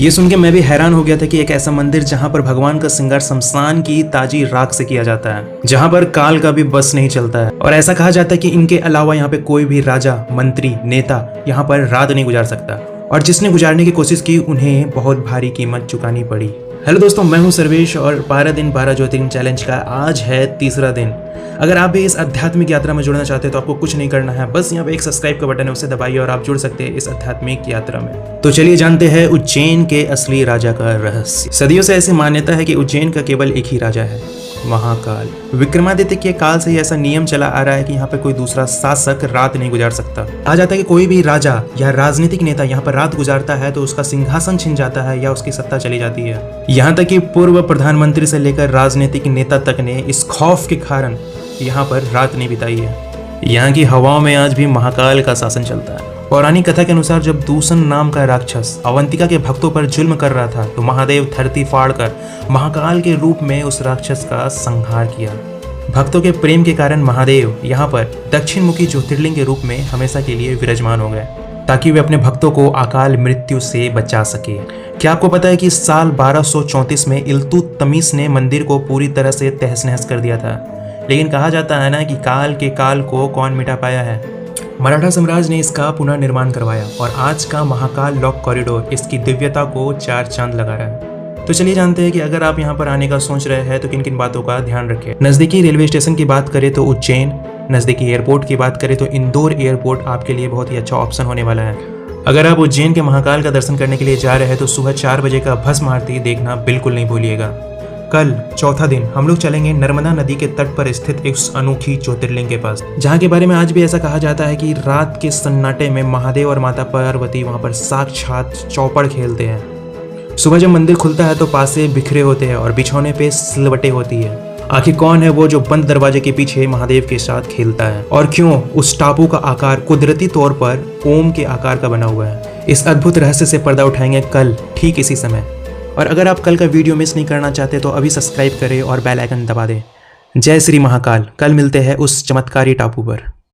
ये सुन के मैं भी हैरान हो गया था कि एक ऐसा मंदिर जहाँ पर भगवान का श्रृंगार शमशान की ताजी राख से किया जाता है, जहाँ पर काल का भी बस नहीं चलता है। और ऐसा कहा जाता है कि इनके अलावा यहाँ पे कोई भी राजा, मंत्री, नेता यहाँ पर रात नहीं गुजार सकता, और जिसने गुजारने की कोशिश की उन्हें बहुत भारी कीमत चुकानी पड़ी। हेलो दोस्तों, मैं हूं सर्वेश और 12 दिन 12 ज्योतिर्लिंग चैलेंज का आज है तीसरा दिन। अगर आप भी इस आध्यात्मिक यात्रा में जुड़ना चाहते हैं तो आपको कुछ नहीं करना है, बस यहाँ पे एक सब्सक्राइब का बटन है, उसे दबाइए और आप जुड़ सकते हैं इस आध्यात्मिक यात्रा में। तो चलिए जानते हैं उज्जैन के असली राजा का रहस्य। सदियों से ऐसी मान्यता है कि उज्जैन का केवल एक ही राजा है, महाकाल। विक्रमादित्य के काल से ही ऐसा नियम चला आ रहा है कि यहाँ पे कोई दूसरा शासक रात नहीं गुजार सकता। कहा जाता है कि कोई भी राजा या राजनीतिक नेता यहाँ पर रात गुजारता है तो उसका सिंहासन छिन जाता है या उसकी सत्ता चली जाती है। यहाँ तक कि पूर्व प्रधानमंत्री से लेकर राजनीतिक नेता तक ने इस खौफ के कारण यहाँ पर रात नहीं बिताई है। यहाँ की हवाओं में आज भी महाकाल का शासन चलता है। पौराणिक कथा के अनुसार जब दूषण नाम का राक्षस अवंतिका के भक्तों पर जुल्म कर रहा था तो महादेव धरती फाड़कर महाकाल के रूप में उस राक्षस का संहार किया। भक्तों के प्रेम के कारण महादेव यहाँ पर दक्षिण मुखी ज्योतिर्लिंग के रूप में हमेशा के लिए विराजमान हो गए, ताकि वे अपने भक्तों को अकाल मृत्यु से बचा सके। क्या आपको पता है कि साल 1234 में इल्तुतमिश ने मंदिर को पूरी तरह से तहस नहस कर दिया था, लेकिन कहा जाता है ना कि काल के काल को कौन मिटा पाया है। मराठा साम्राज्य ने इसका पुनर्निर्माण करवाया और आज का महाकाल लॉक कॉरिडोर इसकी दिव्यता को 4 चांद लगा रहा है। तो चलिए जानते हैं कि अगर आप यहाँ पर आने का सोच रहे हैं तो किन किन बातों का ध्यान रखें। नज़दीकी रेलवे स्टेशन की बात करें तो उज्जैन, नज़दीकी एयरपोर्ट की बात करें तो इंदौर एयरपोर्ट आपके लिए बहुत ही अच्छा ऑप्शन होने वाला है। अगर आप उज्जैन के महाकाल का दर्शन करने के लिए जा रहे हैं तो सुबह 4 बजे का भस्म आरती देखना बिल्कुल नहीं भूलिएगा। कल चौथा दिन हम लोग चलेंगे नर्मदा नदी के तट पर स्थित एक अनोखी ज्योतिर्लिंग के पास, जहाँ के बारे में आज भी ऐसा कहा जाता है कि रात के सन्नाटे में महादेव और माता पार्वती वहाँ पर साक्षात चौपड़ खेलते हैं। सुबह जब मंदिर खुलता है तो पासे बिखरे होते हैं और बिछौने पे सिलवटें होती है। आखिर कौन है वो जो बंद दरवाजे के पीछे महादेव के साथ खेलता है, और क्यों उस टापू का आकार कुदरती तौर पर ओम के आकार का बना हुआ है? इस अद्भुत रहस्य से पर्दा उठाएंगे कल ठीक इसी समय। और अगर आप कल का वीडियो मिस नहीं करना चाहते तो अभी सब्सक्राइब करें और बेल आइकन दबा दें। जय श्री महाकाल। कल मिलते हैं उस चमत्कारी टापू पर।